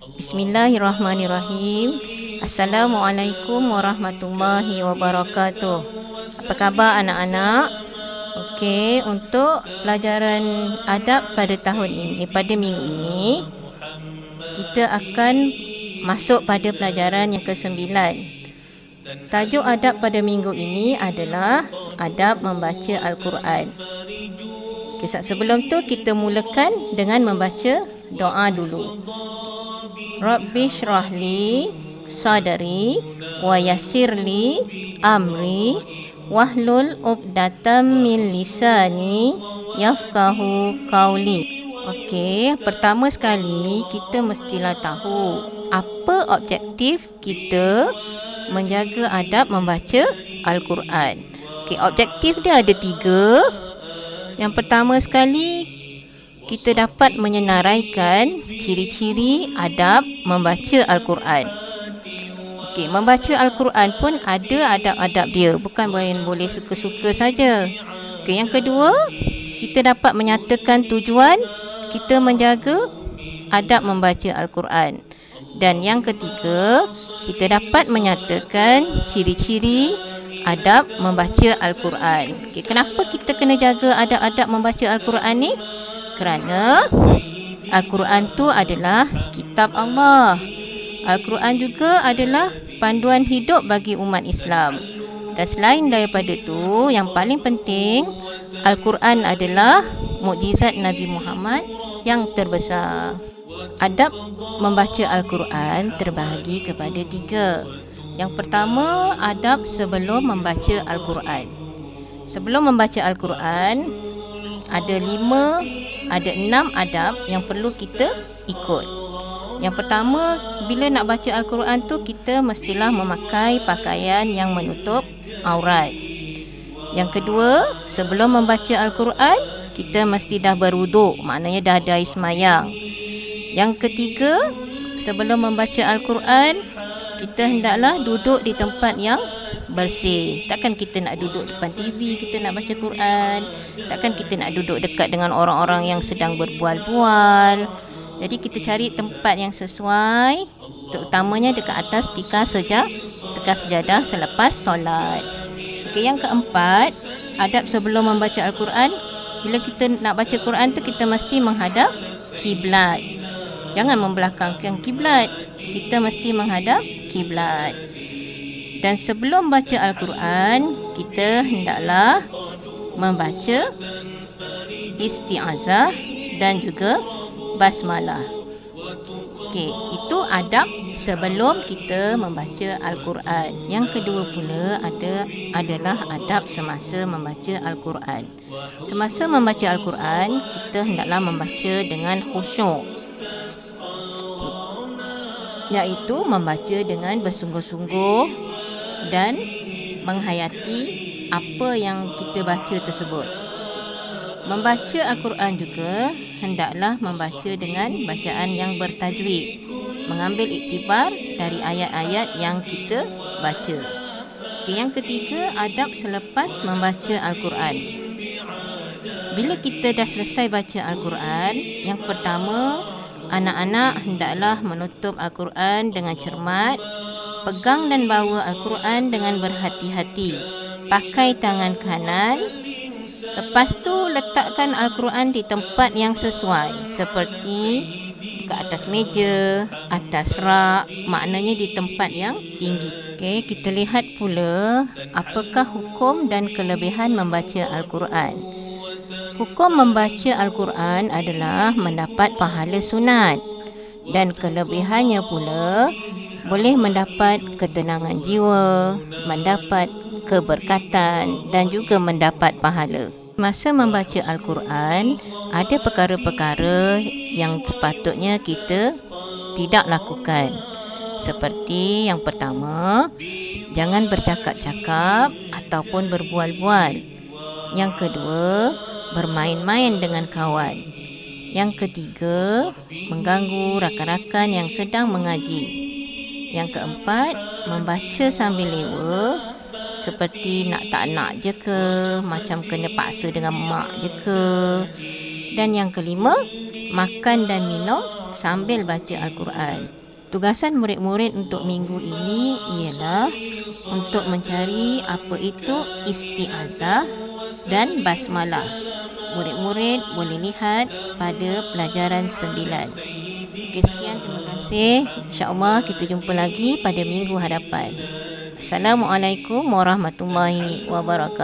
Bismillahirrahmanirrahim. Assalamualaikum warahmatullahi wabarakatuh. Apa khabar anak-anak? Okey, untuk pelajaran adab pada tahun ini, pada minggu ini, kita akan masuk pada pelajaran yang ke-9. Tajuk adab pada minggu ini adalah adab membaca Al-Quran. Okay, sebelum tu kita mulakan dengan membaca doa dulu. Rabbi shrahli sadri wa yassirli amri wahlul 'uqdatam min lisani yafqahu qauli. Okey, pertama sekali kita mestilah tahu apa objektif kita menjaga adab membaca Al-Quran. Okey, objektif dia ada 3. Yang pertama sekali, kita dapat menyenaraikan ciri-ciri adab membaca Al-Quran. Okey, membaca Al-Quran pun ada adab-adab dia, bukan boleh suka-suka saja. Okey, yang kedua, kita dapat menyatakan tujuan kita menjaga adab membaca Al-Quran. Dan yang ketiga, kita dapat menyatakan ciri-ciri adab membaca Al-Quran. Okey, kenapa kita kena jaga adab-adab membaca Al-Quran ni? Kerana Al-Quran tu adalah kitab Allah. Al-Quran juga adalah panduan hidup bagi umat Islam. Dan selain daripada tu, yang paling penting, Al-Quran adalah mukjizat Nabi Muhammad yang terbesar. Adab membaca Al-Quran terbahagi kepada 3. Yang pertama, adab sebelum membaca Al-Quran. Sebelum membaca Al-Quran, ada 6 adab yang perlu kita ikut. Yang pertama, bila nak baca Al-Quran tu, kita mestilah memakai pakaian yang menutup aurat. Yang kedua, sebelum membaca Al-Quran, kita mesti dah berwuduk, maknanya dah ada air semayang. Yang ketiga, sebelum membaca Al-Quran, kita hendaklah duduk di tempat yang bersih. Takkan kita nak duduk depan TV, kita nak baca Quran. Takkan kita nak duduk dekat dengan orang-orang yang sedang berbual-bual. Jadi kita cari tempat yang sesuai, terutamanya dekat atas tikar sejadah selepas solat. Okey, yang keempat, adab sebelum membaca Al-Quran. Bila kita nak baca Quran tu, kita mesti menghadap kiblat. Jangan membelakangkan kiblat. Kita mesti menghadap kiblat. Dan sebelum baca Al-Quran, kita hendaklah membaca isti'azah dan juga basmalah. Okey, itu adab sebelum kita membaca Al-Quran. Yang kedua pula adalah adab semasa membaca Al-Quran. Semasa membaca Al-Quran, kita hendaklah membaca dengan khusyuk, iaitu membaca dengan bersungguh-sungguh dan menghayati apa yang kita baca tersebut. Membaca Al-Quran juga hendaklah membaca dengan bacaan yang bertajwid, mengambil iktibar dari ayat-ayat yang kita baca. Okay, yang ketiga, adab selepas membaca Al-Quran. Bila kita dah selesai baca Al-Quran, yang pertama, anak-anak hendaklah menutup Al-Quran dengan cermat, pegang dan bawa Al-Quran dengan berhati-hati, pakai tangan kanan. Lepas tu letakkan Al-Quran di tempat yang sesuai, seperti ke atas meja, atas rak, maknanya di tempat yang tinggi. Okey, kita lihat pula apakah hukum dan kelebihan membaca Al-Quran. Hukum membaca Al-Quran adalah mendapat pahala sunat, dan kelebihannya pula boleh mendapat ketenangan jiwa, mendapat keberkatan dan juga mendapat pahala. Masa membaca Al-Quran, ada perkara-perkara yang sepatutnya kita tidak lakukan. Seperti yang pertama, jangan bercakap-cakap ataupun berbual-bual. Yang kedua, bermain-main dengan kawan. Yang ketiga, mengganggu rakan-rakan yang sedang mengaji. Yang keempat, membaca sambil lewa, seperti nak tak nak je ke, macam kena paksa dengan mak je ke. Dan yang kelima, makan dan minum sambil baca Al-Quran. Tugasan murid-murid untuk minggu ini ialah untuk mencari apa itu isti'azah dan basmalah. Murid-murid boleh lihat pada pelajaran 9. Okey, sekian, terima kasih. InsyaAllah kita jumpa lagi pada minggu hadapan. Assalamualaikum warahmatullahi wabarakatuh.